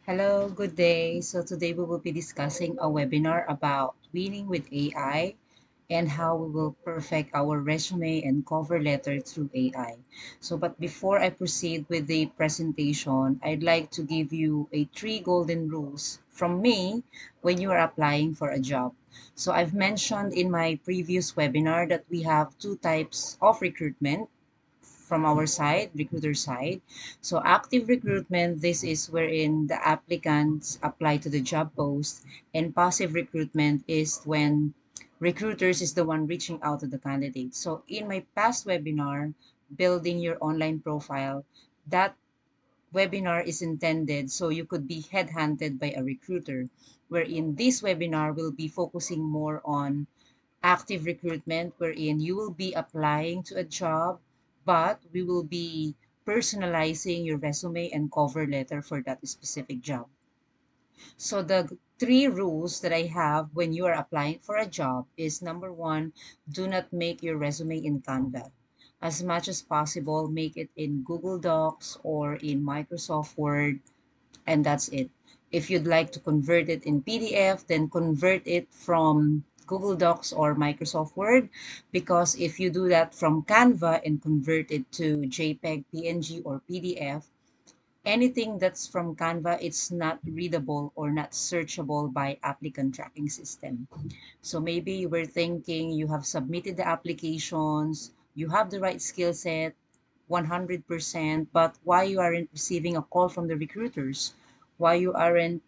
Hello, good day. So today we will be discussing a webinar about winning with AI and how we will perfect our resume and cover letter through AI. But before I proceed with the presentation, I'd like to give you a three golden rules from me when you are applying for a job. So I've mentioned in my previous webinar that we have two types of recruitment from our side, recruiter side. So active recruitment, this is wherein the applicants apply to the job post, and passive recruitment is when recruiters is the one reaching out to the candidate. So in my past webinar, building your online profile, that webinar is intended so you could be headhunted by a recruiter, wherein this webinar will be focusing more on active recruitment wherein you will be applying to a job, but we will be personalizing your resume and cover letter for that specific job. So the three rules that I have when you are applying for a job is number one, do not make your resume in Canva. As much as possible, make it in Google Docs or in Microsoft Word, and that's it. If you'd like to convert it in PDF, then convert it from Google Docs or Microsoft Word, because if you do that from Canva and convert it to JPEG, PNG, or PDF, anything that's from Canva, it's not readable or not searchable by applicant tracking system. So maybe you were thinking you have submitted the applications, you have the right skill set, 100%, but why you aren't receiving a call from the recruiters? Why you aren't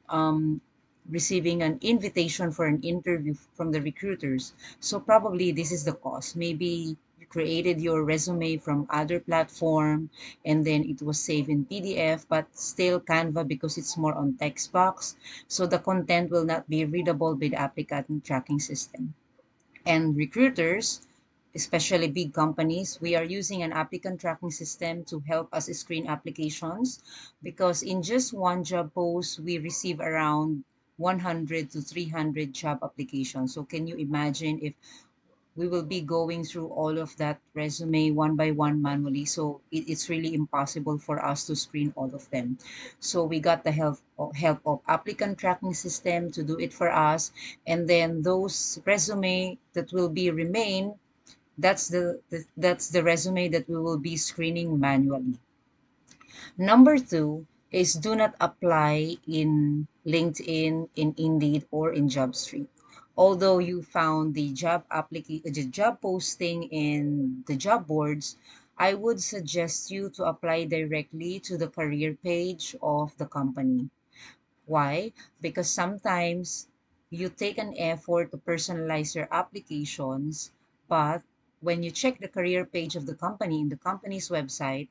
receiving an invitation for an interview from the recruiters? So probably this is the cause. Maybe you created your resume from other platform and then it was saved in PDF, but still Canva because it's more on text box. So the content will not be readable by the applicant tracking system. And recruiters, especially big companies, we are using an applicant tracking system to help us screen applications, because in just one job post, we receive around 100 to 300 job applications. So can you imagine if we will be going through all of that resume one by one manually? So it's really impossible for us to screen all of them. So we got the help of applicant tracking system to do it for us. And then those resume that will be remain, that's the resume that we will be screening manually. Number two is do not apply in LinkedIn, in Indeed, or in JobStreet. Although you found the job posting in the job boards, I would suggest you to apply directly to the career page of the company. Why? Because sometimes you take an effort to personalize your applications, but when you check the career page of the company in the company's website,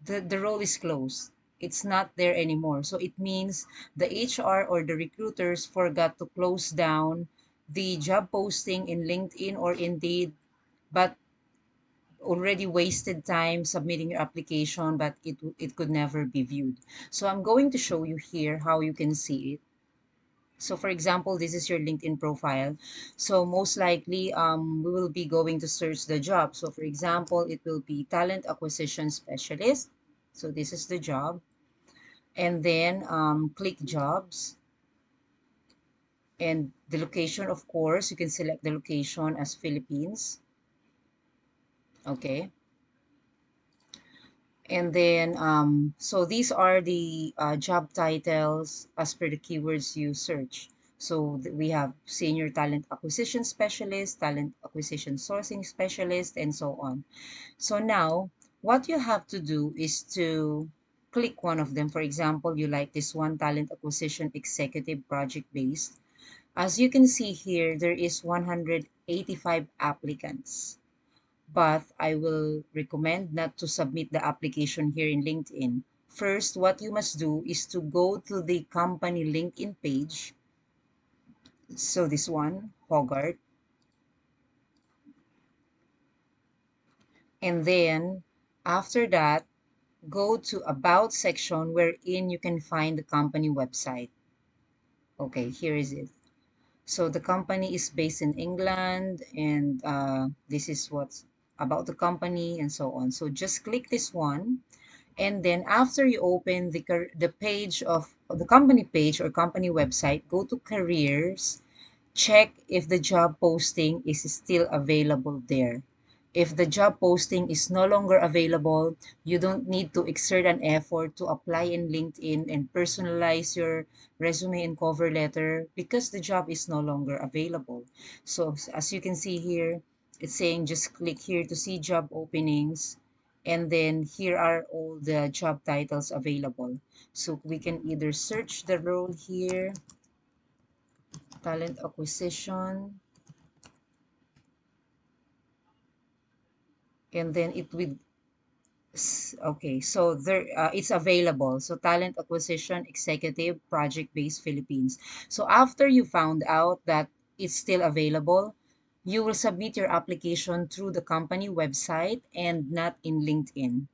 the role is closed. It's not there anymore. So it means the HR or the recruiters forgot to close down the job posting in LinkedIn or Indeed, but already wasted time submitting your application, but it could never be viewed. So I'm going to show you here how you can see it. So for example, this is your LinkedIn profile. So most likely, we will be going to search the job. So for example, it will be talent acquisition specialist. So this is the job. And then click jobs. And the location, of course, you can select the location as Philippines. Okay. And then, so these are the job titles as per the keywords you search. So we have senior talent acquisition specialist, talent acquisition sourcing specialist, and so on. So now, what you have to do is to click one of them. For example, you like this one, talent acquisition executive project based. As you can see here, there is 185 applicants, but I will recommend not to submit the application here in LinkedIn. First, what you must do is to go to the company LinkedIn page. So this one, Hogarth. And then after that, go to About section wherein you can find the company website. Okay, here is it. So the company is based in England, and this is what's about the company and so on. So just click this one. And then after you open the page of the company page or company website, go to careers, check if the job posting is still available there. If the job posting is no longer available, you don't need to exert an effort to apply in LinkedIn and personalize your resume and cover letter because the job is no longer available. So as you can see here, it's saying just click here to see job openings. And then here are all the job titles available. So we can either search the role here, talent acquisition, and then it will okay, so there it's available. So talent acquisition executive project based Philippines. So after you found out that it's still available, you will submit your application through the company website and not in LinkedIn.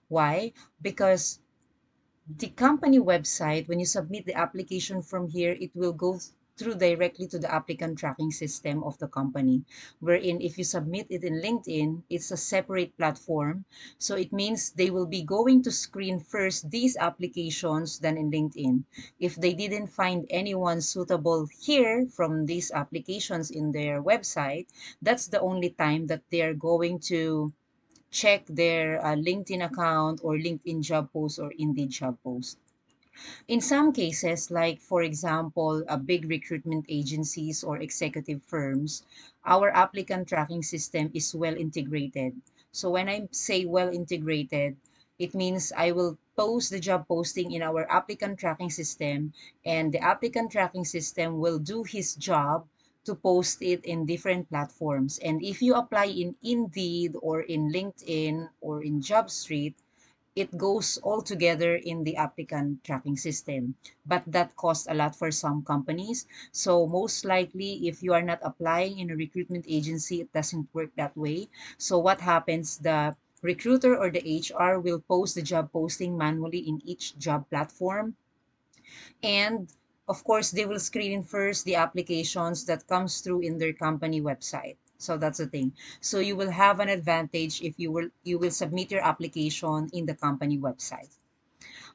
Why? Because the company website, when you submit the application from here, it will go through directly to the applicant tracking system of the company. Wherein, if you submit it in LinkedIn, it's a separate platform. So it means they will be going to screen first these applications than in LinkedIn. If they didn't find anyone suitable here from these applications in their website, that's the only time that they're going to check their LinkedIn account or LinkedIn job post or Indeed job post. In some cases, like for example, big recruitment agencies or executive firms, our applicant tracking system is well integrated. So when I say well integrated, it means I will post the job posting in our applicant tracking system, and the applicant tracking system will do his job to post it in different platforms. And if you apply in Indeed or in LinkedIn or in JobStreet, it goes all together in the applicant tracking system. But that costs a lot for some companies. So most likely, if you are not applying in a recruitment agency, it doesn't work that way. So what happens? The recruiter or the HR will post the job posting manually in each job platform, and of course they will screen first the applications that comes through in their company website. So that's the thing. So you will have an advantage if you will submit your application in the company website.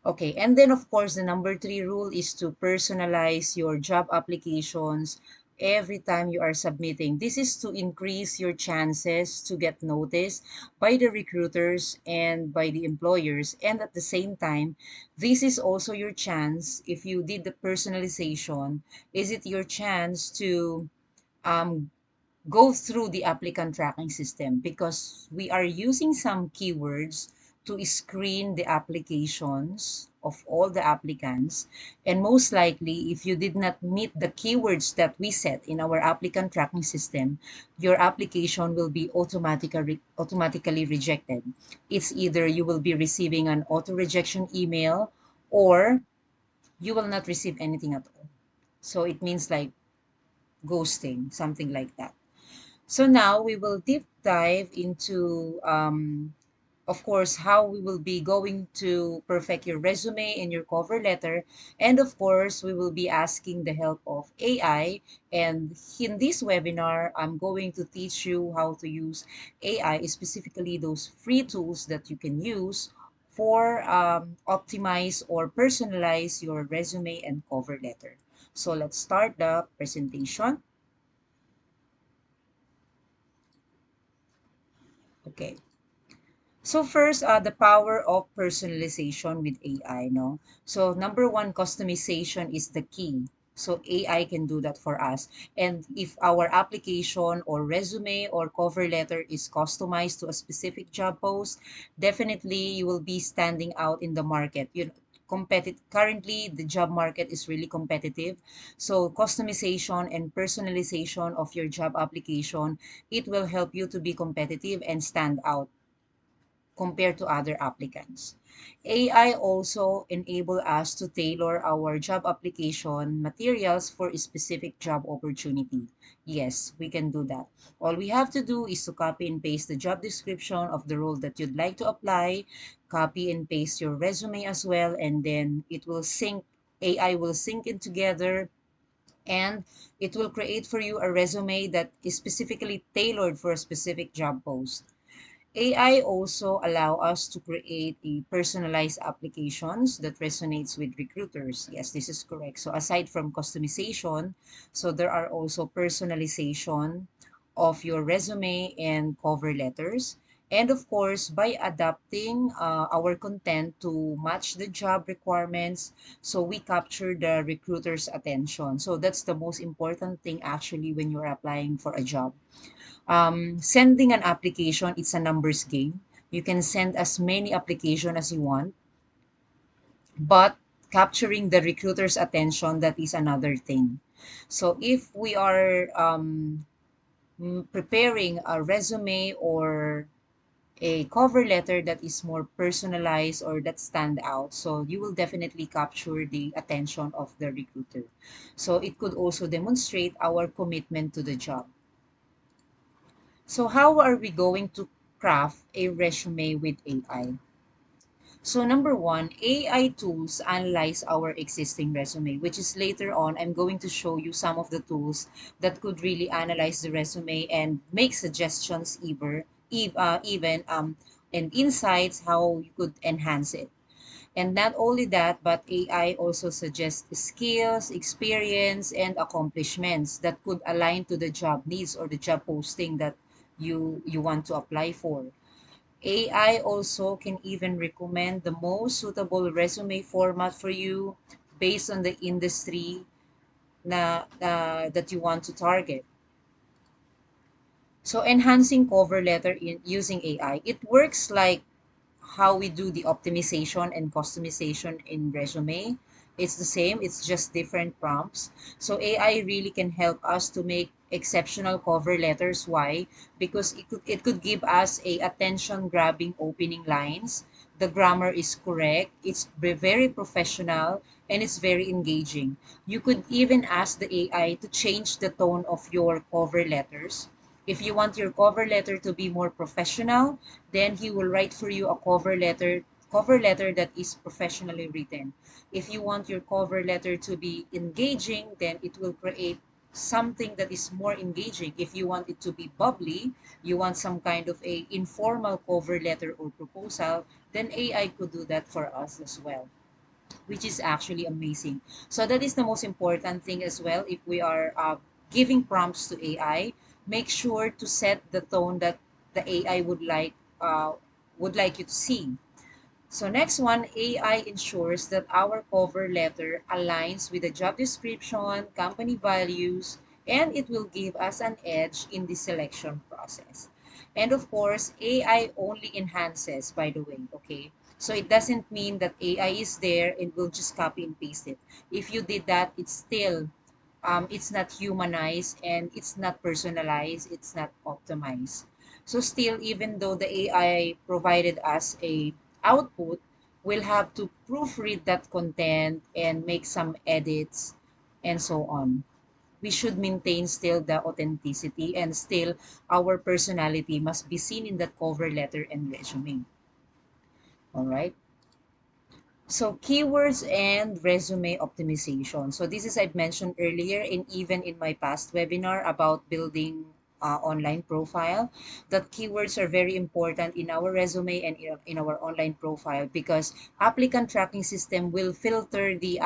Okay, and then of course the number three rule is to personalize your job applications every time you are submitting. This is to increase your chances to get noticed by the recruiters and by the employers. And at the same time, this is also your chance, if you did the personalization, is it your chance to um, go through the applicant tracking system, because we are using some keywords to screen the applications of all the applicants. And most likely, if you did not meet the keywords that we set in our applicant tracking system, your application will be automatically rejected. It's either you will be receiving an auto rejection email, or you will not receive anything at all. So it means like ghosting, something like that. So now we will deep dive into, of course, how we will be going to perfect your resume and your cover letter. And of course, we will be asking the help of AI. And in this webinar, I'm going to teach you how to use AI, specifically those free tools that you can use for optimize or personalize your resume and cover letter. So let's start the presentation. Okay. So first, the power of personalization with AI, no? So number one, customization is the key. So AI can do that for us. And if our application or resume or cover letter is customized to a specific job post, definitely you will be standing out in the market. Currently the job market is really competitive. So customization and personalization of your job application, it will help you to be competitive and stand out compared to other applicants. AI also enable us to tailor our job application materials for a specific job opportunity. Yes, we can do that. All we have to do is to copy and paste the job description of the role that you'd like to apply, copy and paste your resume as well, and then it will sync, AI will sync it together, and it will create for you a resume that is specifically tailored for a specific job post. AI also allow us to create a personalized applications that resonates with recruiters. Yes, this is correct. So aside from customization, so there are also personalization of your resume and cover letters. And of course, by adapting our content to match the job requirements, so we capture the recruiter's attention. So that's the most important thing actually when you're applying for a job. Sending an application, it's a numbers game. You can send as many application as you want, but capturing the recruiter's attention, that is another thing. So if we are preparing a resume or a cover letter that is more personalized or that stand out, so you will definitely capture the attention of the recruiter. So it could also demonstrate our commitment to the job. So how are we going to craft a resume with AI? So number one, AI tools analyze our existing resume, which is later on, I'm going to show you some of the tools that could really analyze the resume and make suggestions even and insights how you could enhance it. And not only that, but AI also suggests skills, experience, and accomplishments that could align to the job needs or the job posting that you want to apply for. AI also can even recommend the most suitable resume format for you based on the industry that you want to target. So enhancing cover letter in using AI, it works like how we do the optimization and customization in resume. It's the same, it's just different prompts. So AI really can help us to make exceptional cover letters. Why? Because it could give us a attention grabbing opening lines. The grammar is correct, it's very professional, and it's very engaging. You could even ask the AI to change the tone of your cover letters. If you want your cover letter to be more professional, then he will write for you a cover letter that is professionally written. If you want your cover letter to be engaging, then it will create something that is more engaging. If you want it to be bubbly, you want some kind of a informal cover letter or proposal, then AI could do that for us as well, which is actually amazing. So that is the most important thing as well. If we are giving prompts to AI, make sure to set the tone that the AI would like you to see. So next one, AI ensures that our cover letter aligns with the job description, company values, and it will give us an edge in the selection process. And of course, AI only enhances, by the way, okay? So it doesn't mean that AI is there and we'll just copy and paste it. If you did that, it's not humanized and it's not personalized, it's not optimized. So still, even though the AI provided us a output, we'll have to proofread that content and make some edits and so on. We should maintain still the authenticity, and still our personality must be seen in that cover letter and resume. All right. So keywords and resume optimization. So this is I've mentioned earlier and even in my past webinar about building online profile, that keywords are very important in our resume and in our online profile, because applicant tracking system will filter the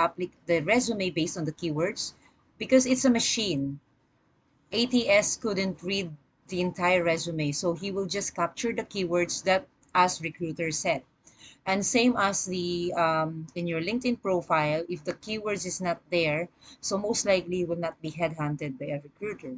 resume based on the keywords, because it's a machine. ATS couldn't read the entire resume, so he will just capture the keywords that us recruiter set. And same as the in your LinkedIn profile, if the keywords is not there, so most likely will not be headhunted by a recruiter.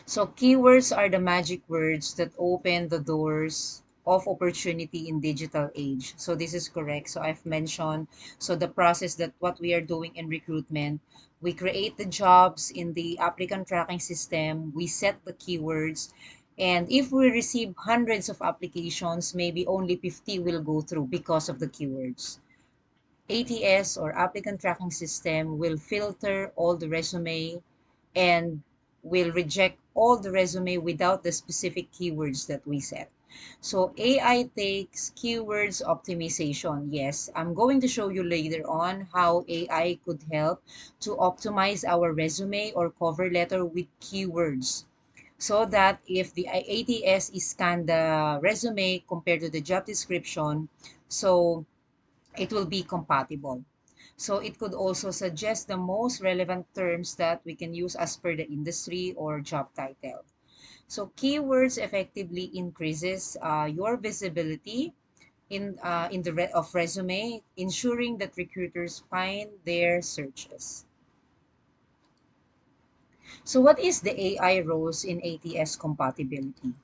So keywords are the magic words that open the doors of opportunity in digital age. So this is correct. So I've mentioned, so the process that what we are doing in recruitment, we create the jobs in the applicant tracking system, we set the keywords, and if we receive hundreds of applications, maybe only 50 will go through because of the keywords. ATS or applicant tracking system will filter all the resume and will reject all the resume without the specific keywords that we set. So AI takes keywords optimization. Yes, I'm going to show you later on how AI could help to optimize our resume or cover letter with keywords. so that if the ATS is scan the resume compared to the job description, so it will be compatible. So it could also suggest the most relevant terms that we can use as per the industry or job title. So keywords effectively increases your visibility in the of resume, ensuring that recruiters find their searches. So what is the AI roles in ATS compatibility?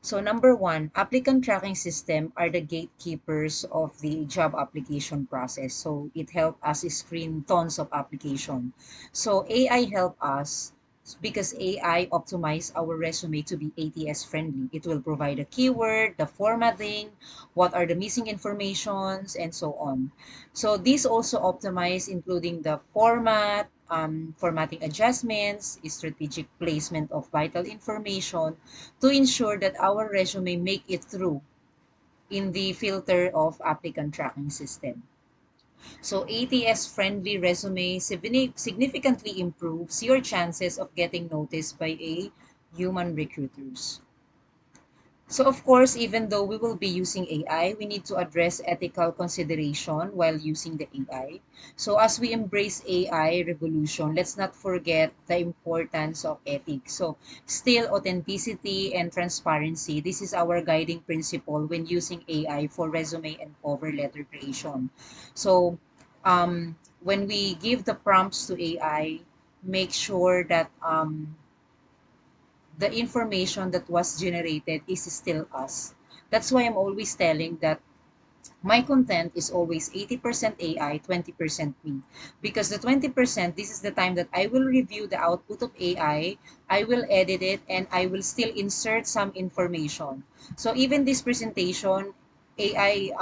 So number one, applicant tracking system are the gatekeepers of the job application process. So it help us screen tons of application. So AI help us because AI optimize our resume to be ATS friendly. It will provide a keyword, the formatting, what are the missing informations, and so on. So these also optimize including the format, formatting adjustments, strategic placement of vital information, to ensure that our resume make it through in the filter of applicant tracking system. So ATS friendly resume significantly improves your chances of getting noticed by a human recruiters. So of course, even though we will be using AI, we need to address ethical consideration while using the AI. So as we embrace AI revolution, let's not forget the importance of ethics. So still authenticity and transparency. This is our guiding principle when using AI for resume and cover letter creation. So when we give the prompts to AI, make sure that the information that was generated is still us. That's why I'm always telling that my content is always 80% AI, 20% me. Because the 20%, this is the time that I will review the output of I will edit it, and I will still insert some information. So even this presentation, AI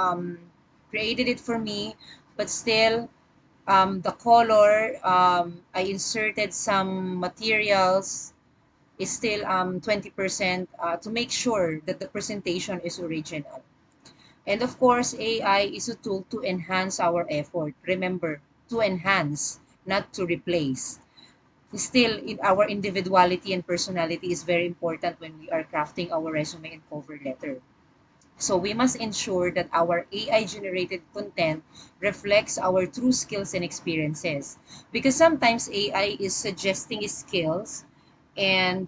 created it for me, but still the color, I inserted some materials, is still 20% to make sure that the presentation is original. And of course, AI is a tool to enhance our effort. Remember, to enhance, not to replace. Still, our individuality and personality is very important when we are crafting our resume and cover letter. So we must ensure that our AI generated content reflects our true skills and experiences. Because sometimes AI is suggesting skills and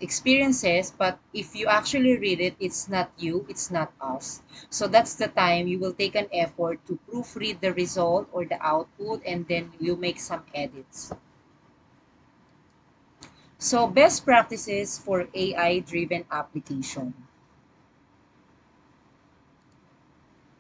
experiences, but if you actually read it, it's not you, it's not us. So that's the time you will take an effort to proofread the result or the output, and then you make some edits. So best practices for AI driven application.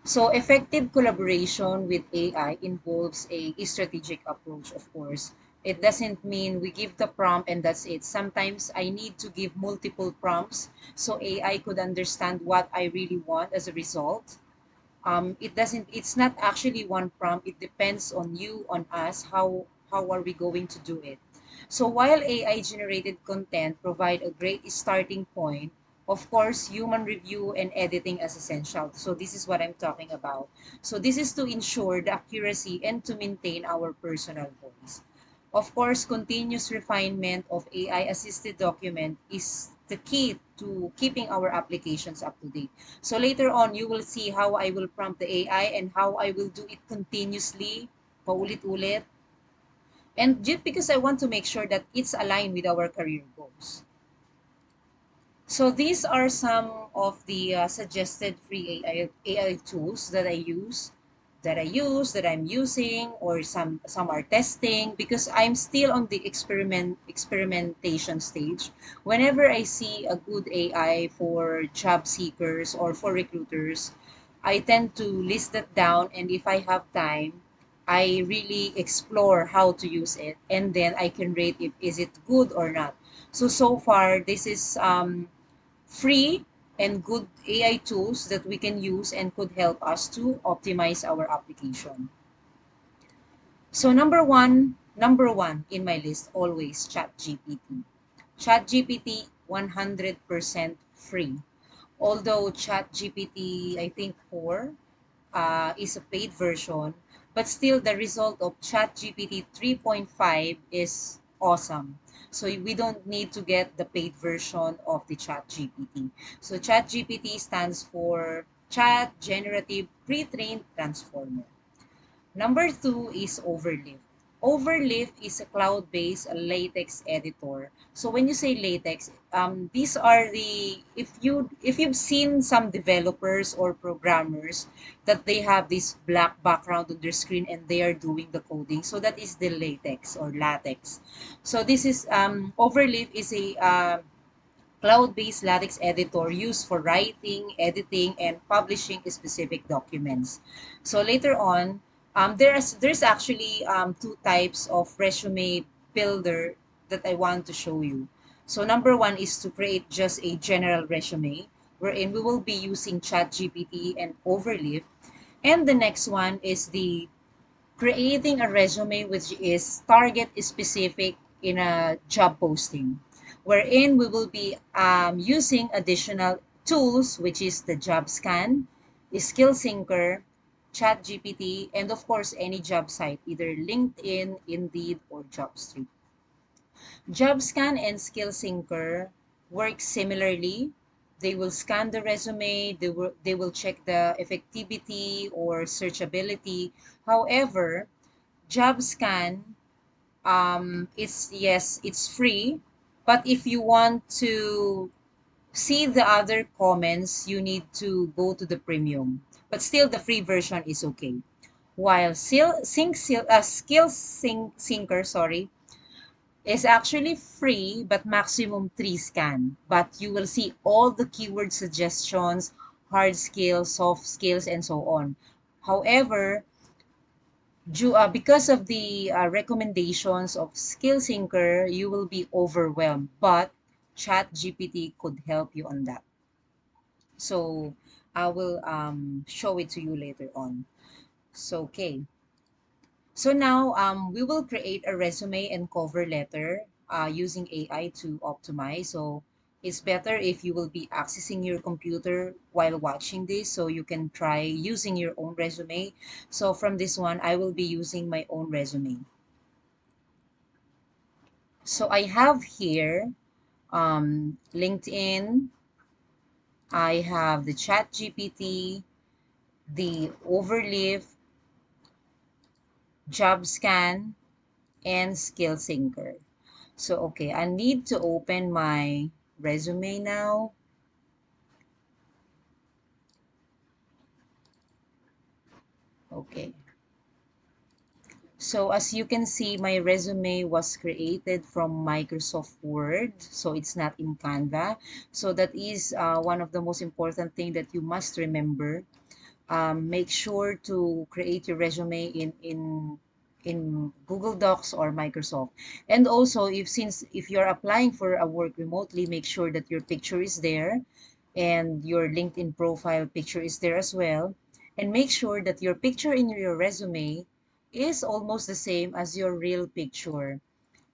So effective collaboration with AI involves a strategic approach, of course. It doesn't mean we give the prompt and that's it. Sometimes I need to give multiple prompts so AI could understand what I really want as a result. It's not actually one prompt. It depends on you, on us, how are we going to do it. So while AI generated content provide a great starting point, of course human review and editing is essential. So this is what I'm talking about. So this is to ensure the accuracy and to maintain our personal voice. Of course, continuous refinement of AI assisted document is the key to keeping our applications up to date. So later on, you will see how I will prompt the AI and how I will do it continuously, paulit-ulit. And just because I want to make sure that it's aligned with our career goals. So these are some of the suggested free AI tools that that I'm using, or some are testing, because I'm still on the experimentation stage. Whenever I see a good AI for job seekers or for recruiters, I tend to list that down, and if I have time, I really explore how to use it, and then I can rate if is it good or not. So far this is free and good AI tools that we can use and could help us to optimize our application. So number one in my list, always ChatGPT. ChatGPT 100% free. Although ChatGPT, I think 4 is a paid version, but still the result of ChatGPT 3.5 is awesome. So we don't need to get the paid version of the Chat GPT. So Chat GPT stands for Chat Generative Pre-trained Transformer. Number two is Overleaf. Overleaf is a cloud-based latex editor. So when you say latex, these are the if you've seen some developers or programmers that they have this black background on their screen and they are doing the coding. So that is the latex or latex. So this is Overleaf is a cloud-based latex editor used for writing, editing, and publishing specific documents. So later on, there's actually two types of resume builder that I want to show you. So number one is to create just a general resume, wherein we will be using ChatGPT and Overleaf. And the next one is the creating a resume which is target specific in a job posting, wherein we will be using additional tools, which is the job scan, skill syncer, chat gpt, and of course any job site, either LinkedIn, Indeed, or JobStreet. JobScan and Skill Syncer work similarly. They will scan the resume, they will check the effectivity or searchability. However, JobScan, it's yes, it's free, but if you want to see the other comments, you need to go to the premium. But still, the free version is okay. While Skill Syncer, sorry, is actually free but maximum 3 scan. But you will see all the keyword suggestions, hard skills, soft skills, and so on. However, because of the recommendations of Skill Syncer, you will be overwhelmed. But ChatGPT could help you on that. So I will show it to you later on. So, okay. So now we will create a resume and cover letter using AI to optimize. So it's better if you will be accessing your computer while watching this so you can try using your own resume. So from this one, I will be using my own resume. So I have here LinkedIn, I have the Chat GPT, the Overleaf, Job Scan, and Skill Syncer. So, okay, I need to open my resume now. Okay. So, as you can see, my resume was created from Microsoft Word. So, it's not in Canva. So, that is one of the most important thing that you must remember. Make sure to create your resume in Google Docs or Microsoft. And also, if you're applying for a work remotely, make sure that your picture is there and your LinkedIn profile picture is there as well. And make sure that your picture in your resume is almost the same as your real picture,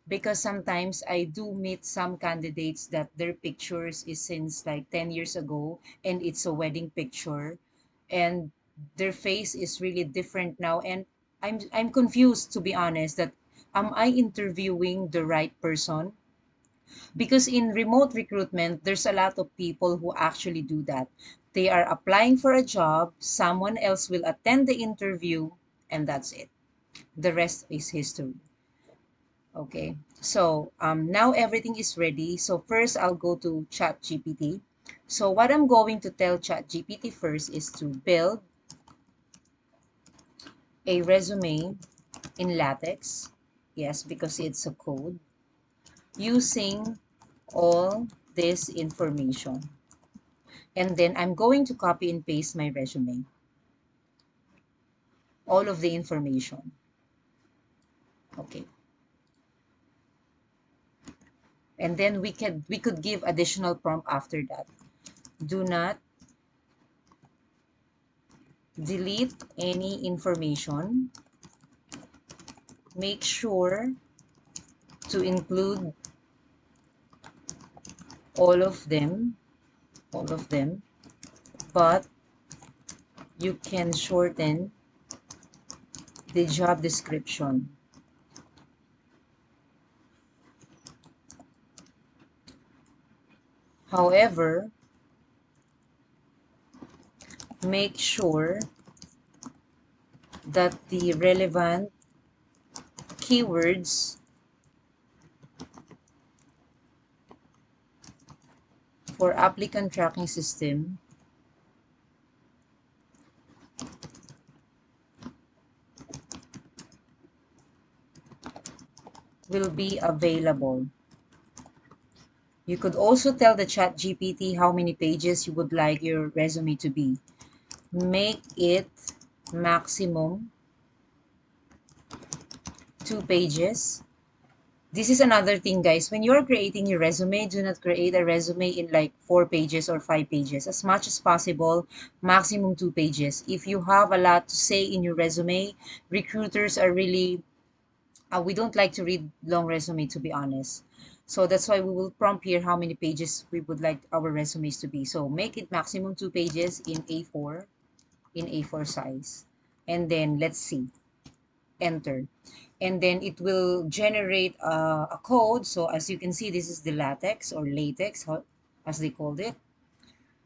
because sometimes I do meet some candidates that their pictures is since like 10 years ago and it's a wedding picture, and their face is really different now, and I'm confused, to be honest, that am I interviewing the right person? Because in remote recruitment there's a lot of people who actually do that. They are applying for a job, someone else will attend the interview, and that's it. The rest is history. Okay, so now everything is ready. So first I'll go to ChatGPT. So what I'm going to tell ChatGPT first is to build a resume in LaTeX. Yes, because it's a code using all this information. And then I'm going to copy and paste my resume, all of the information. Okay. And then we could give additional prompt after that. Do not delete any information. Make sure to include all of them, all of them, but you can shorten the job description. However, make sure that the relevant keywords for applicant tracking system will be available. You could also tell the chat GPT how many pages you would like your resume to be. Make it maximum 2 pages. This is another thing, guys. When you're creating your resume, do not create a resume in like 4 pages or 5 pages. As much as possible, maximum 2 pages. If you have a lot to say in your resume, recruiters are really, we don't like to read long resume, to be honest. So that's why we will prompt here how many pages we would like our resumes to be. So make it maximum 2 pages in A4 size. And then let's see, enter. And then it will generate a code. So as you can see, this is the latex or latex, as they called it.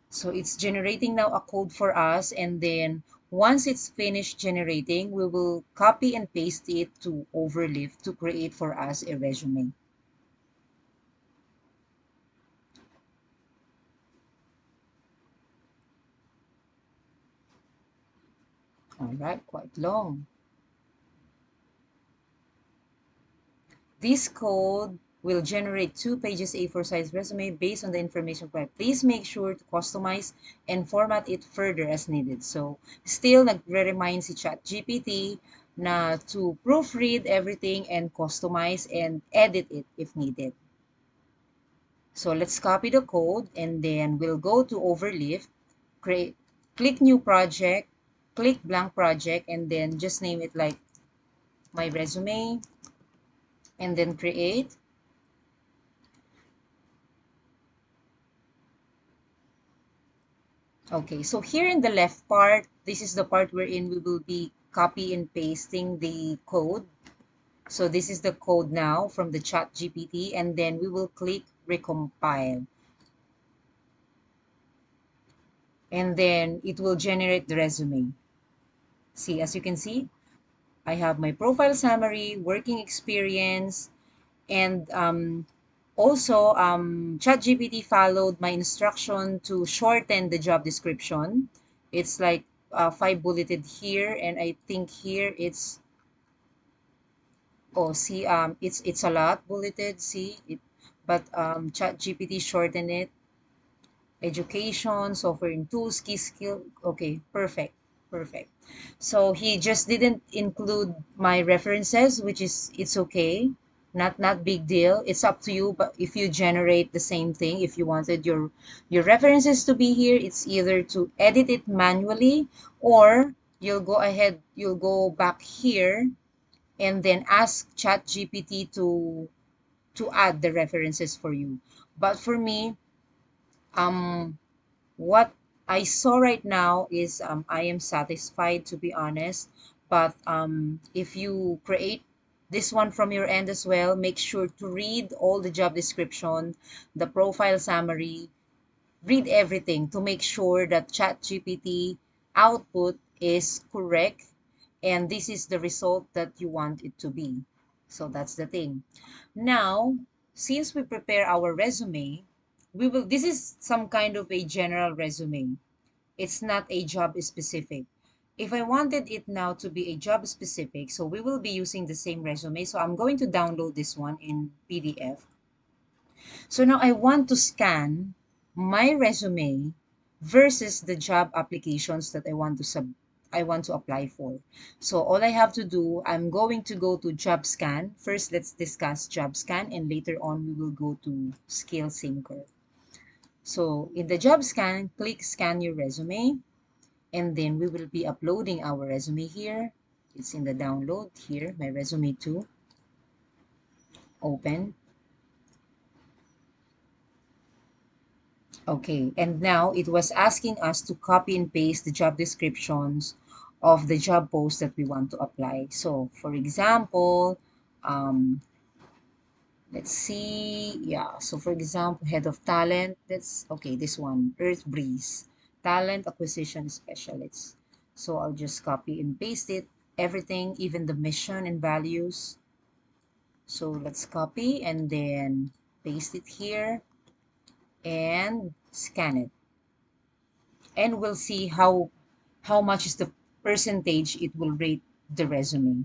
So it's generating now a code for us, and then once it's finished generating, we will copy and paste it to Overleaf to create for us a resume. All right, quite long. This code will generate 2 pages A4 size resume based on the information provided. Please make sure to customize and format it further as needed. So, still nagre-remind si ChatGPT na to proofread everything and customize and edit it if needed. So, let's copy the code and then we'll go to Overleaf, create, click new project, click blank project, and then just name it like my resume, and then create. Okay, so here in the left part, this is the part wherein we will be copy and pasting the code. So this is the code now from the chat GPT, and then we will click recompile. And then it will generate the resume. See, as you can see, I have my profile summary, working experience, and also ChatGPT followed my instruction to shorten the job description. It's like 5 bulleted here, and I think here it's, oh, see, it's a lot bulleted, see it, but ChatGPT shortened it. Education, software and tools, key skill. Okay, perfect, perfect. So he just didn't include my references, which is, it's okay, not big deal. It's up to you. But if you generate the same thing, if you wanted your references to be here, it's either to edit it manually, or you'll go back here and then ask ChatGPT to add the references for you. But for me, um what I saw right now is, I am satisfied, to be honest. But if you create this one from your end as well, make sure to read all the job description, the profile summary, read everything to make sure that ChatGPT output is correct and this is the result that you want it to be. So that's the thing. Now, since we prepare our resume, this is some kind of a general resume. It's not a job specific. If I wanted it now to be a job specific, so we will be using the same resume. So I'm going to download this one in PDF. So now I want to scan my resume versus the job applications that I want to apply for. So all I have to do, I'm going to go to job scan. First, let's discuss job scan, and later on we will go to skill syncer. So in the job scan, click scan your resume, and then we will be uploading our resume here. It's in the download here, my resume 2. Open. Okay, and now it was asking us to copy and paste the job descriptions of the job post that we want to apply. So, for example, um, Let's see. Yeah. So for example, head of talent. That's okay. This one, Earth Breeze, talent acquisition specialist. So I'll just copy and paste it. Everything, even the mission and values. So let's copy and then paste it here and scan it. And we'll see how much is the percentage it will rate the resume.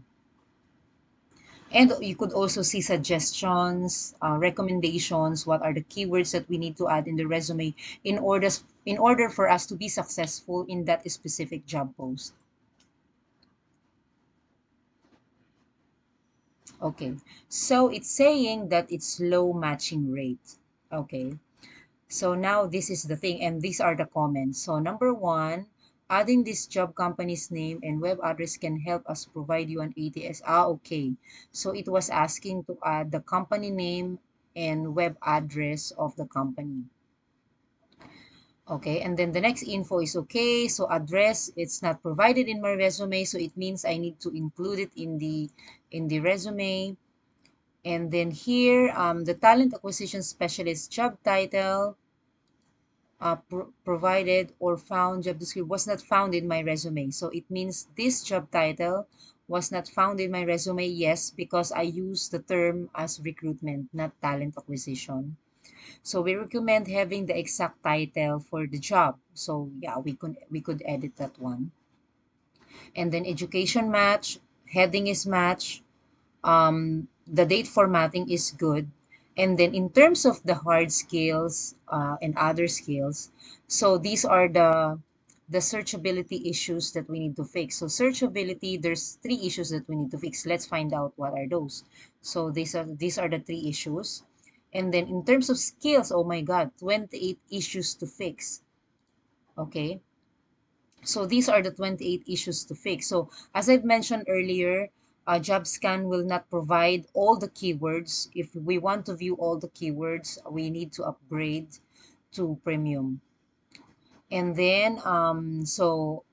And you could also see suggestions, recommendations, what are the keywords that we need to add in the resume in order for us to be successful in that specific job post. Okay, so it's saying that it's low matching rate. Okay, so now this is the thing, and these are the comments. So number one, adding this job company's name and web address can help us provide you an ATS. Okay. So it was asking to add the company name and web address of the company. Okay, and then the next info is okay. So address, it's not provided in my resume, so it means I need to include it in the resume. And then here, the talent acquisition specialist job title, provided or found job description was not found in my resume. So it means this job title was not found in my resume. Yes, because I use the term as recruitment, not talent acquisition. So we recommend having the exact title for the job. So yeah, we could edit that one. And then education match, heading is match, the date formatting is good. And then in terms of the hard skills and other skills, so these are the searchability issues that we need to fix. So searchability, there's three issues that we need to fix. Let's find out what are those. So these are the three issues. And then in terms of skills, oh my God, 28 issues to fix. Okay. So these are the 28 issues to fix. So as I've mentioned earlier, JobScan will not provide all the keywords. If we want to view all the keywords, we need to upgrade to premium. And then, so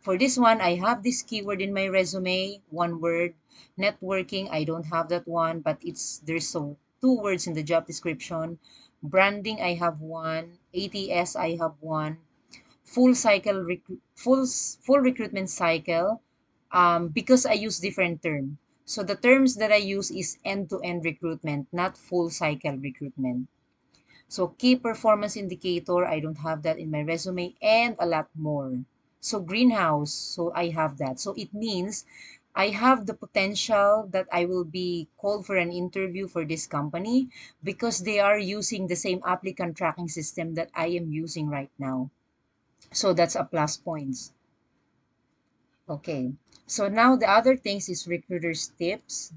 for this one, I have this keyword in my resume, one word. Networking, I don't have that one, but there's two words in the job description. Branding, I have one. ATS, I have one. Full recruitment cycle, because I use different term. So the terms that I use is end-to-end recruitment, not full cycle recruitment. So key performance indicator, I don't have that in my resume, and a lot more. So greenhouse, so I have that. So it means I have the potential that I will be called for an interview for this company because they are using the same applicant tracking system that I am using right now. So that's a plus points. Okay. So now the other things is recruiter's tips.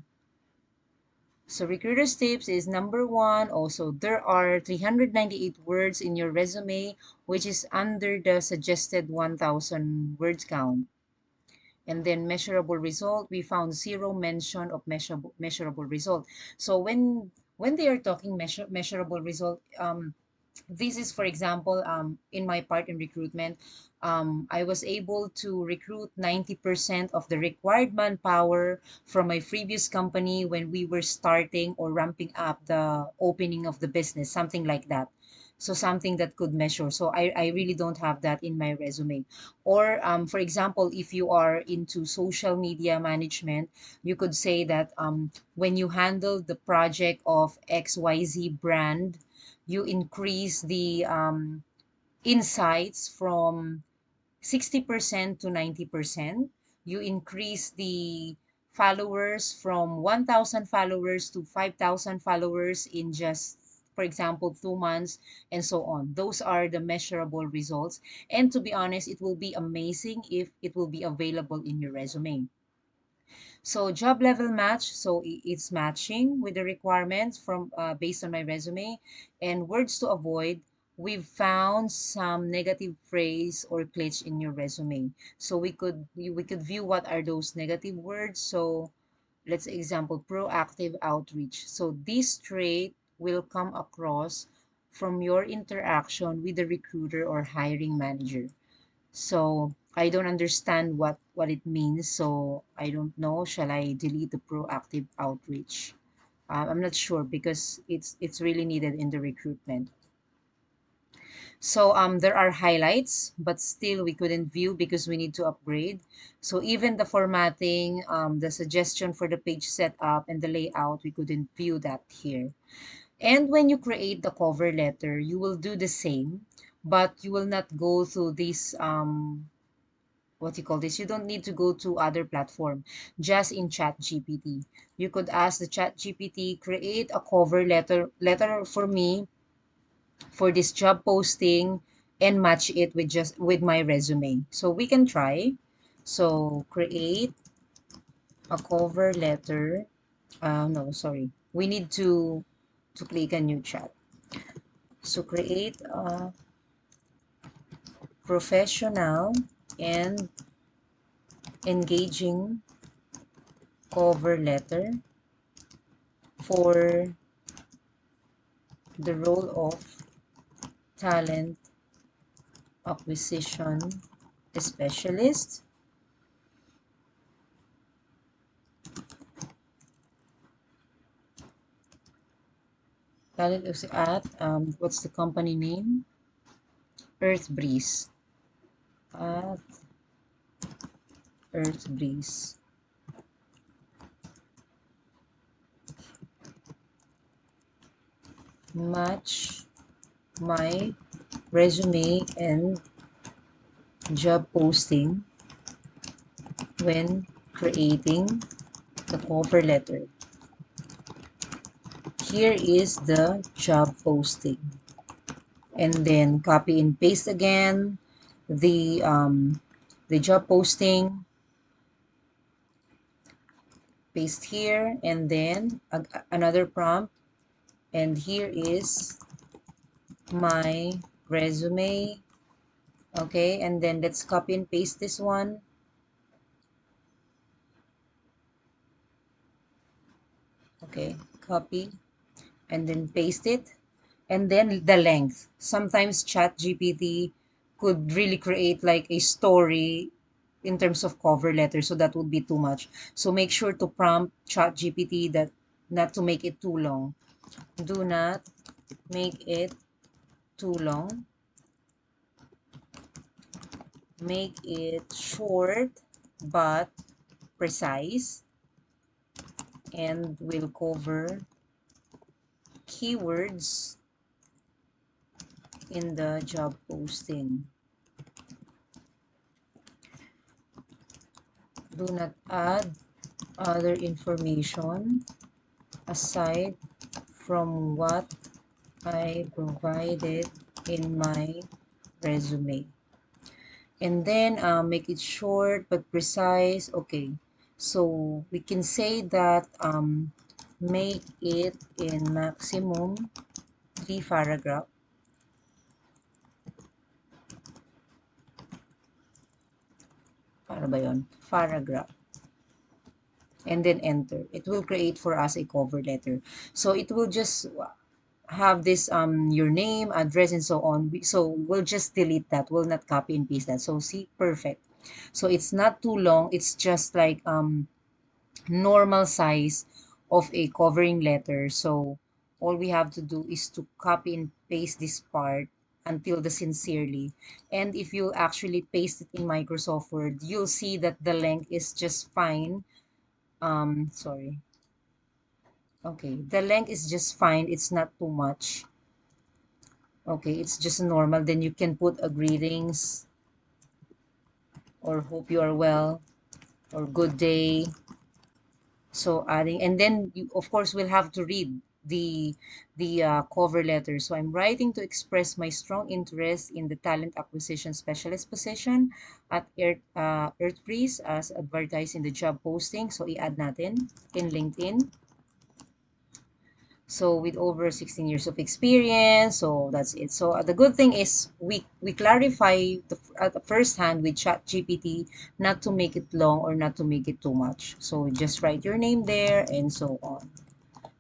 So recruiter's tips is number one. Also, there are 398 words in your resume, which is under the suggested 1,000 words count. And then measurable result, we found zero mention of measurable result. So when they are talking measurable result, this is, for example, in my part in recruitment, I was able to recruit 90% of the required manpower from my previous company when we were starting or ramping up the opening of the business, something like that. So something that could measure. So I really don't have that in my resume. Or for example, if you are into social media management, you could say that when you handle the project of XYZ brand, you increase the insights from 60% to 90%. You increase the followers from 1,000 followers to 5,000 followers in just, for example, 2 months, and so on. Those are the measurable results. And to be honest, it will be amazing if it will be available in your resume. So job level match, so it's matching with the requirements from based on my resume. And words to avoid, we've found some negative phrase or glitch in your resume. So we could view what are those negative words. So let's example proactive outreach. So this trait will come across from your interaction with the recruiter or hiring manager. So I don't understand what it means. So I don't know. Shall I delete the proactive outreach? I'm not sure because it's really needed in the recruitment. So there are highlights, but still we couldn't view because we need to upgrade. So even the formatting, the suggestion for the page setup and the layout, we couldn't view that here. And when you create the cover letter, you will do the same, but you will not go through this what you call this. You don't need to go to other platform. Just in Chat GPT, you could ask the Chat GPT create a cover letter for me for this job posting and match it with just with my resume. So we can try. So create a cover letter. No, sorry. We need to click a new chat. So create a professional and engaging cover letter for the role of talent acquisition specialist. Talent at what's the company name? Earth Breeze. At Earth Breeze. Match my resume and job posting when creating the cover letter. Here is the job posting. And then copy and paste again the job posting, paste here, and then another prompt, and here is my resume. Okay, and then let's copy and paste this one. Okay, copy and then paste it, and then the length. Sometimes Chat GPT could really create like a story in terms of cover letter, so that would be too much. So make sure to prompt Chat GPT that not to make it too long. Do not make it too long. Make it short but precise, and will cover keywords in the job posting. Do not add other information aside from what I provided in my resume. And then make it short but precise. Okay, so we can say that make it in maximum 3 paragraph. Para ba yun? Paragraph. And then enter. It will create for us a cover letter. So it will just have this your name, address, and so on. So we'll just delete that. We'll not copy and paste that. So see, perfect. So it's not too long. It's just like normal size of a covering letter. So all we have to do is to copy and paste this part until the sincerely. And if you actually paste it in Microsoft Word, you'll see that the length is just fine. Sorry. Okay, the length is just fine. It's not too much. Okay, it's just normal. Then you can put a greetings or hope you are well or good day. So adding, and then you, of course, will have to read the cover letter. So I'm writing to express my strong interest in the talent acquisition specialist position at Earthbreeze as advertised in the job posting. So i-add natin in LinkedIn. So with over 16 years of experience, so that's it. So the good thing is we clarify at the first hand with Chat GPT not to make it long or not to make it too much. So just write your name there and so on.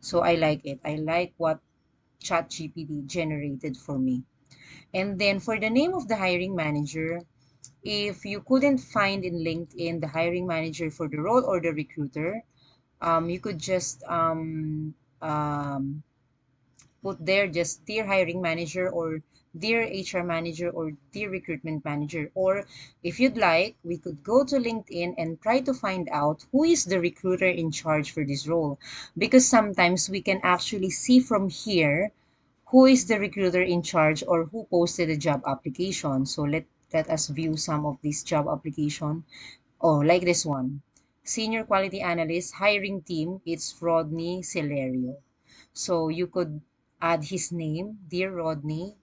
So I like it. I like what Chat GPT generated for me. And then for the name of the hiring manager, if you couldn't find in LinkedIn the hiring manager for the role or the recruiter, you could just put there just dear hiring manager or dear HR manager or dear recruitment manager. Or if you'd like, we could go to LinkedIn and try to find out who is the recruiter in charge for this role. Because sometimes we can actually see from here who is the recruiter in charge or who posted the job application. So let us view some of these job application. Oh, like this one. Senior Quality Analyst hiring team, it's Rodney Celerio. So you could add his name, Dear Rodney.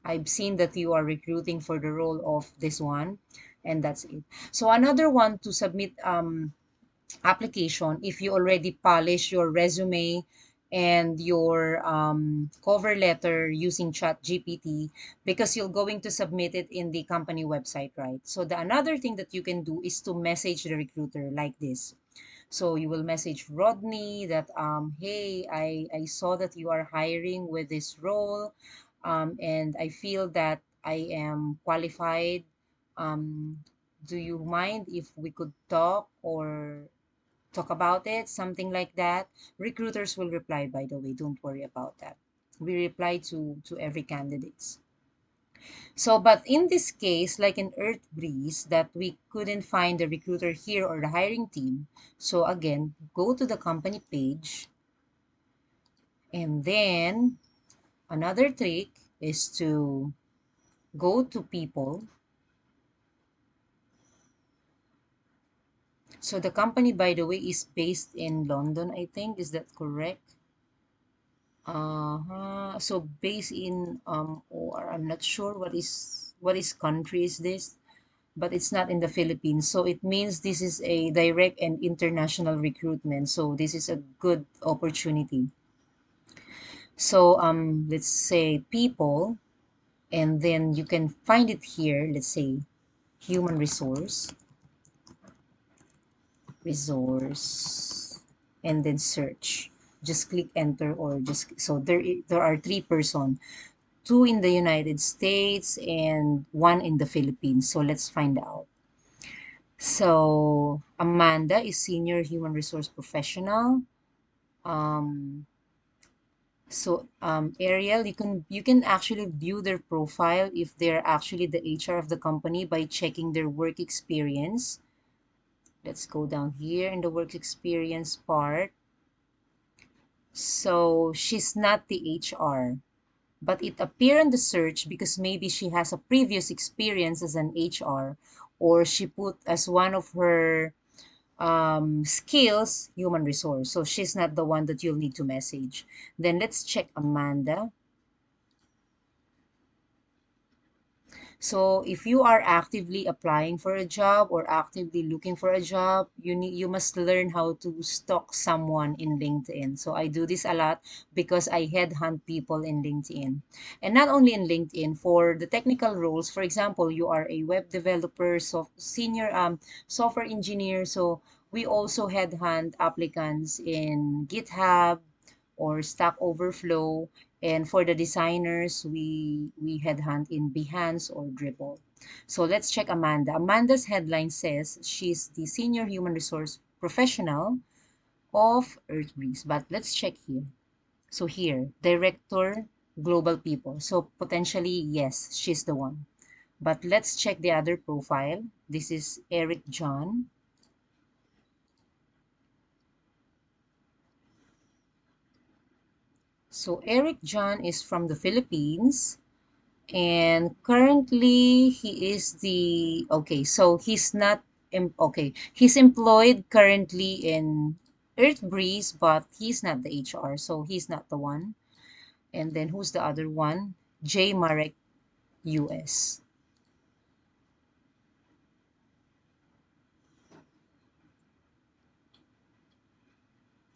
I've seen that you are recruiting for the role of this one, and that's it. So another one to submit application, if you already polish your resume and your cover letter using chat gpt, because you're going to submit it in the company website, right? So the another thing that you can do is to message the recruiter like this. So you will message Rodney that hey, I saw that you are hiring with this role, and I feel that I am qualified. um, do you mind if we could talk about it, something like that? Recruiters will reply, by the way, don't worry about that. We reply to every candidates. So, but in this case, like in Earth Breeze, that we couldn't find the recruiter here or the hiring team. So again, go to the company page, and then another trick is to go to people. So the company, by the way, is based in London, I think. Is that correct? Uh-huh. So based in or I'm not sure what is country is this, but it's not in the Philippines. So it means this is a direct and international recruitment. So this is a good opportunity. So let's say people, and then you can find it here. Let's say human resource, and then search. Just click enter, or just so there are three-person, two in the United States and one in the Philippines. So let's find out. So Amanda is senior human resource professional. Um, Ariel, you can actually view their profile if they're actually the HR of the company by checking their work experience. Let's go down here in the work experience part. So she's not the HR, but it appear in the search because maybe she has a previous experience as an HR, or she put as one of her skills human resource. So she's not the one that you'll need to message. Then let's check Amanda. So if you are actively applying for a job or actively looking for a job, you must learn how to stalk someone in LinkedIn. So I do this a lot because I headhunt people in LinkedIn. And not only in LinkedIn, for the technical roles, for example, you are a web developer, senior software engineer. So we also headhunt applicants in GitHub or Stack Overflow. And for the designers, we headhunt in Behance or Dribble. So let's check Amanda. Amanda's headline says she's the senior human resource professional of Earthbreeze. But let's check here. So here, director, global people. So potentially, yes, she's the one. But let's check the other profile. This is Eric John. So Eric John is from the Philippines. And currently he is the okay, so he's not okay, he's employed currently in Earth Breeze, but he's not the HR, so he's not the one. And then who's the other one? J Marek US.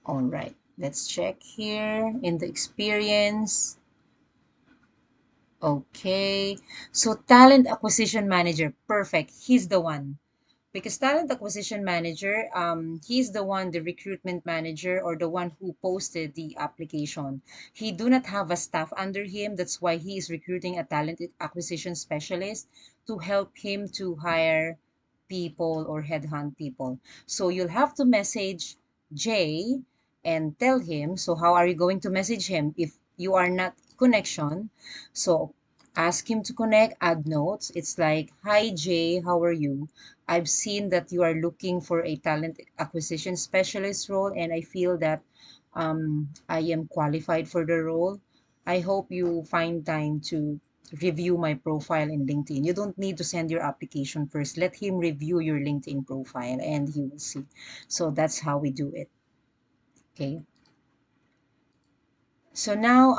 All right, let's check here in the experience. Okay, so talent acquisition manager, perfect, he's the one. Because talent acquisition manager, he's the one, the recruitment manager, or the one who posted the application. He do not have a staff under him. That's why he is recruiting a talent acquisition specialist to help him to hire people or headhunt people. So you'll have to message Jay, and tell him. So how are you going to message him if you are not connection? So ask him to connect, add notes. It's like, hi Jay, how are you? I've seen that you are looking for a talent acquisition specialist role, and I feel that I am qualified for the role. I hope you find time to review my profile in LinkedIn. You don't need to send your application first. Let him review your LinkedIn profile and he will see. So that's how we do it. Okay. So now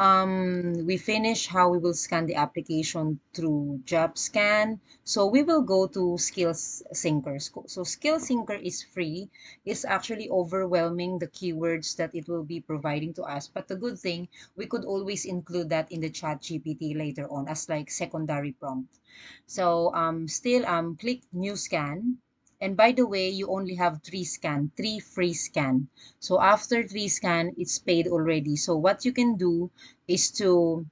we finish how we will scan the application through job scan. So we will go to skills syncer. So skill syncer is free. It's actually overwhelming the keywords that it will be providing to us. But the good thing, we could always include that in the chat GPT later on as like secondary prompt. So still click new scan. And by the way, you only have three free scan. So after three scan, it's paid already. So what you can do is to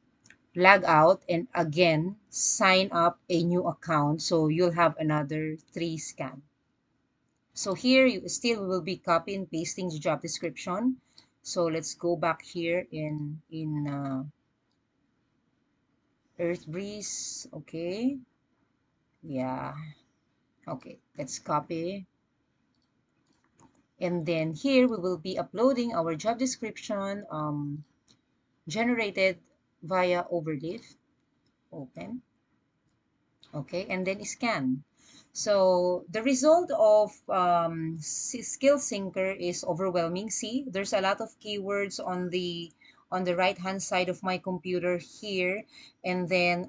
log out and again sign up a new account. So you'll have another three scan. So here you still will be copy and pasting the job description. So let's go back here in Earth Breeze. Okay. Yeah. Okay. Let's copy. And then here we will be uploading our job description generated via Overleaf. Open. Okay, and then scan. So the result of skill syncer is overwhelming. See, there's a lot of keywords on the right hand side of my computer here, and then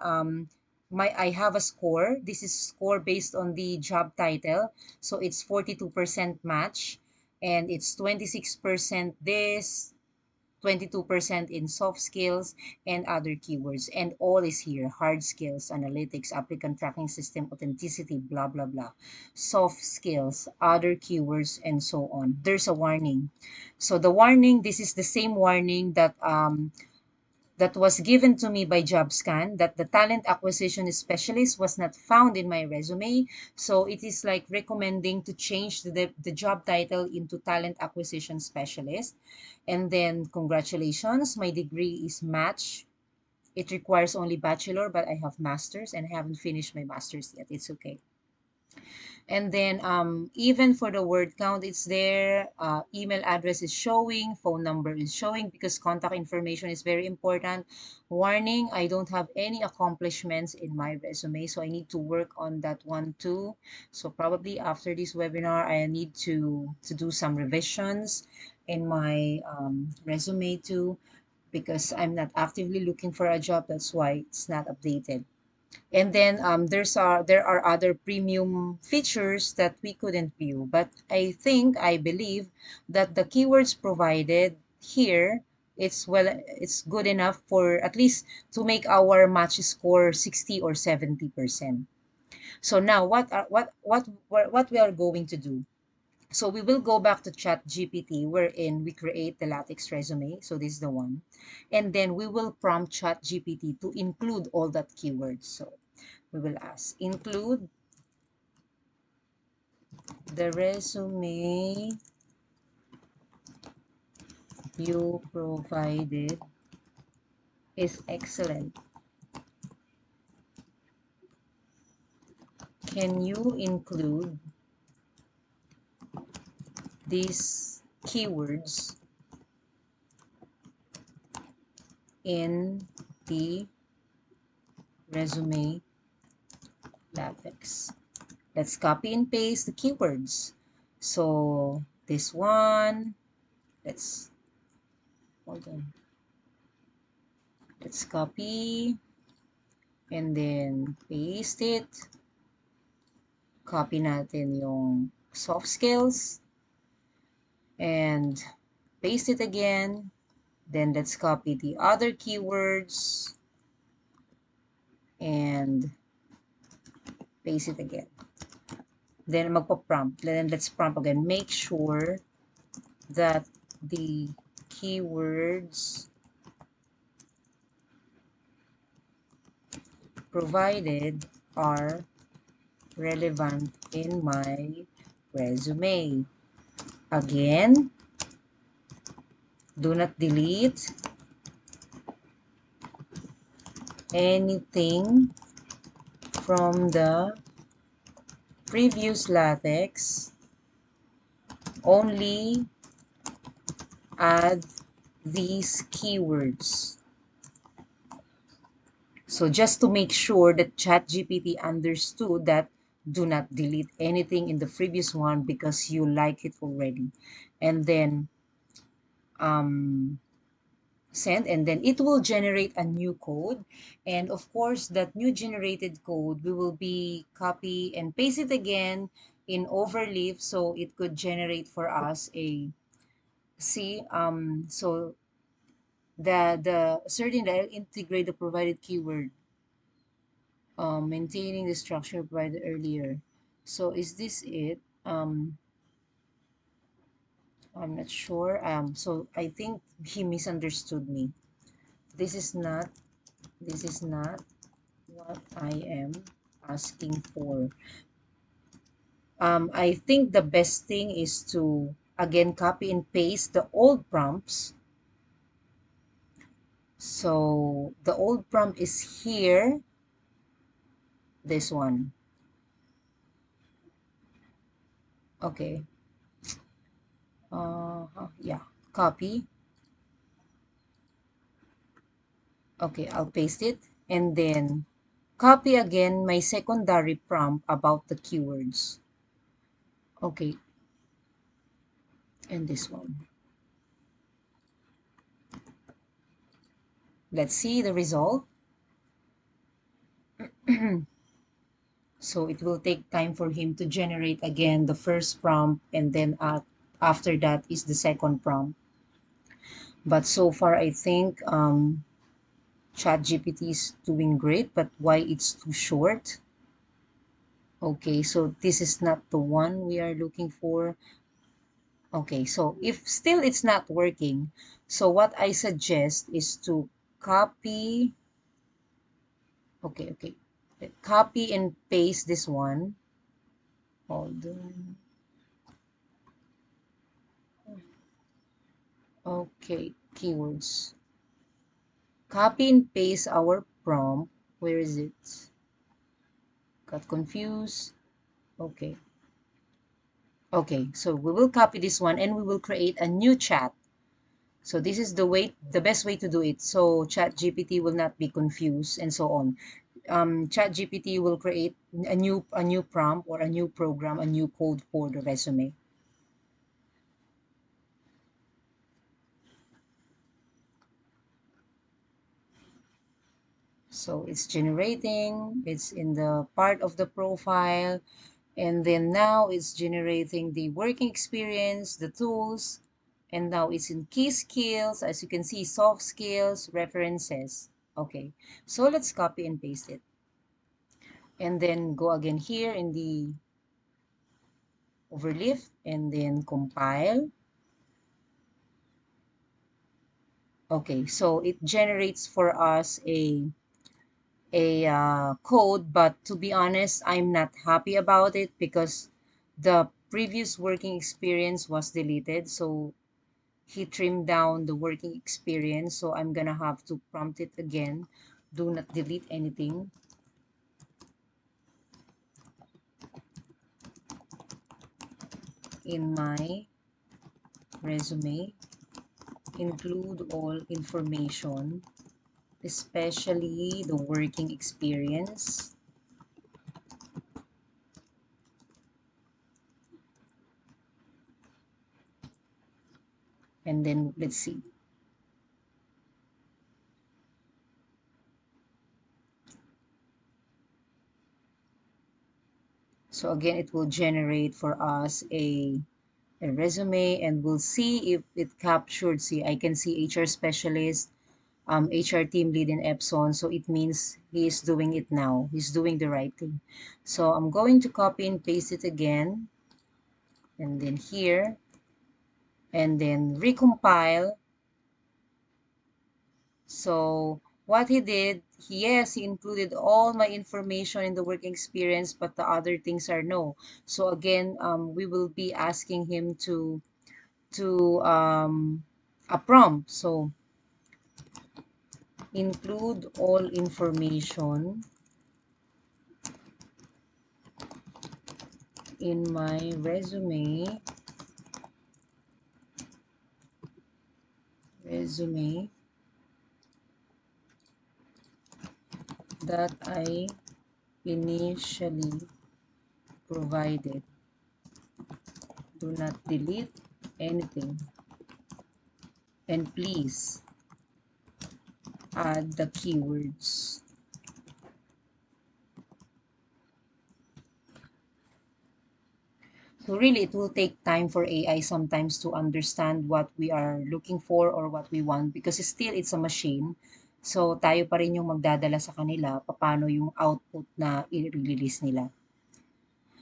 I have a score. This is score based on the job title. So it's 42% match, and it's 26% this, 22% in soft skills and other keywords. And all is here: hard skills, analytics, applicant tracking system, authenticity, blah, blah, blah. Soft skills, other keywords, and so on. There's a warning. So the warning, this is the same warning that was given to me by JobScan, that the talent acquisition specialist was not found in my resume. So it is like recommending to change the job title into talent acquisition specialist. And then congratulations, my degree is match. It requires only bachelor, but I have master's and I haven't finished my master's yet. It's okay. And then even for the word count, it's there. Email address is showing, phone number is showing because contact information is very important. Warning, I don't have any accomplishments in my resume, so I need to work on that one too. So probably after this webinar, I need to do some revisions in my resume too, because I'm not actively looking for a job. That's why it's not updated. And then there are other premium features that we couldn't view. But I believe that the keywords provided here, it's good enough for at least to make our match score 60 or 70%. So now what we are going to do? So we will go back to Chat GPT, wherein we create the latex resume. So this is the one. And then we will prompt Chat GPT to include all that keywords. So we will ask, include the resume you provided is excellent. Can you include these keywords in the resume latex? Let's copy and paste the keywords. So this one, let's hold on. Let's copy and then paste it. Copy natin yung soft skills and paste it again. Then let's copy the other keywords and paste it again. Then magpa-prompt. Then let's prompt again. Make sure that the keywords provided are relevant in my resume. Again, Do not delete anything from the previous latex. Only add these keywords. So just to make sure that ChatGPT understood that do not delete anything in the previous one because you like it already. And then um, send, and then it will generate a new code. And of course, that new generated code, we will be copy and paste it again in overleaf so it could generate for us a see so the certain that integrate the provided keyword, maintaining the structure provided earlier. So is this it? I'm not sure. So I think he misunderstood me. This is not, this is not what I am asking for. I think the best thing is to again copy and paste the old prompts. So the old prompt is here, this one. Okay. Yeah, copy. Okay, I'll paste it and then copy again my secondary prompt about the keywords. Okay, and this one. Let's see the result. So it will take time for him to generate again the first prompt, and then after that is the second prompt. But so far, I think ChatGPT is doing great, but why it's too short? Okay, so this is not the one we are looking for. Okay, so if still it's not working, so what I suggest is to copy, okay, copy and paste this one. Hold on. Okay, keywords. Copy and paste our prompt. Where is it? Got confused. Okay. Okay, so we will copy this one and we will create a new chat. So this is the best way to do it. So ChatGPT will not be confused and so on. ChatGPT will create a new prompt or a new program, a new code for the resume. So it's generating, it's in the part of the profile, and then now it's generating the working experience, the tools, and now it's in key skills, as you can see, soft skills, references. Okay, so let's copy and paste it. And then go again here in the overleaf and then compile. Okay, so it generates for us a code, but to be honest, I'm not happy about it because the previous working experience was deleted. So he trimmed down the working experience. So I'm gonna have to prompt it again. Do not delete anything in my resume. Include all information, especially the working experience. And then let's see. So again, it will generate for us a resume, and we'll see if it captured. See, I can see HR specialist, HR team lead in Epson. So it means he is doing it now. He's doing the right thing. So I'm going to copy and paste it again, and then here, and then recompile. So what he did, yes, he included all my information in the working experience, but the other things are no. So again, we will be asking him to a prompt. So include all information in my resume that I initially provided. Do not delete anything. And please add the keywords. So really, it will take time for AI sometimes to understand what we are looking for or what we want because still it's a machine. So tayo pa rin yung magdadala sa kanila paano yung output na i-release nila.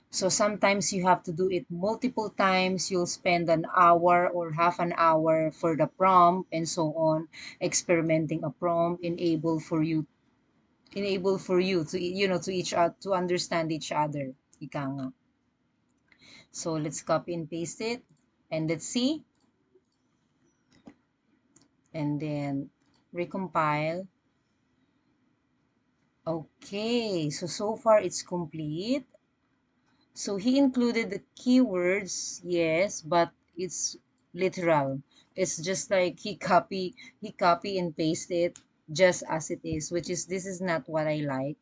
So sometimes you have to do it multiple times. You'll spend an hour or half an hour for the prompt and so on, experimenting a prompt, enable for you to to understand each other. Ika nga. So let's copy and paste it and let's see. And then recompile. Okay, so far it's complete. So he included the keywords, yes, but it's literal. It's just like he copy and paste it just as it is, which is this is not what I like.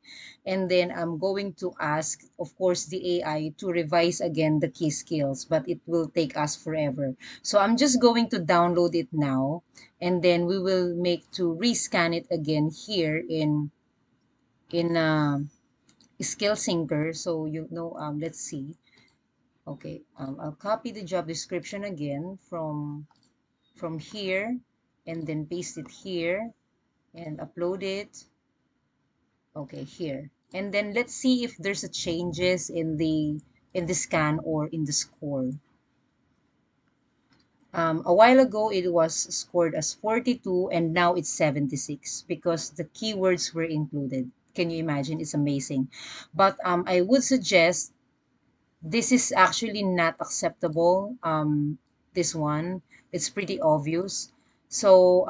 And then I'm going to ask, of course, the AI to revise again the key skills, but it will take us forever. So I'm just going to download it now, and then we will make to rescan it again here in skill sinker. So let's see. Okay, I'll copy the job description again from here and then paste it here and upload it. Okay, here. And then let's see if there's a changes in the scan or in the score. A while ago it was scored as 42 and now it's 76 because the keywords were included. Can you imagine? It's amazing. But I would suggest this is actually not acceptable. This one, it's pretty obvious. So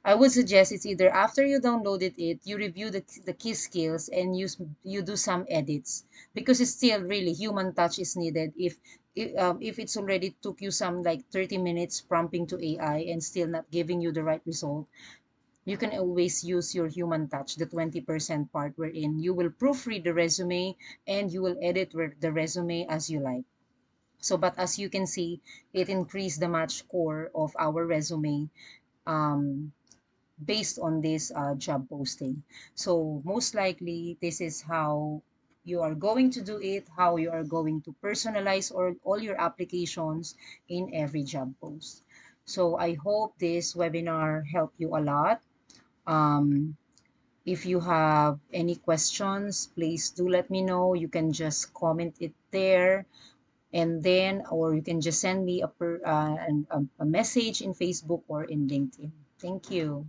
I would suggest it's either after you downloaded it, you review the key skills and you do some edits because it's still really human touch is needed. If it's already took you some like 30 minutes prompting to AI and still not giving you the right result, you can always use your human touch, the 20% part wherein you will proofread the resume and you will edit the resume as you like. So, but as you can see, it increased the match score of our resume um, based on this job posting. So, most likely, this is how you are going to do it, how you are going to personalize all your applications in every job post. So, I hope this webinar helped you a lot. Um, if you have any questions, please do let me know. You can just comment it there, and then, or you can just send me a message in Facebook or in LinkedIn. Thank you.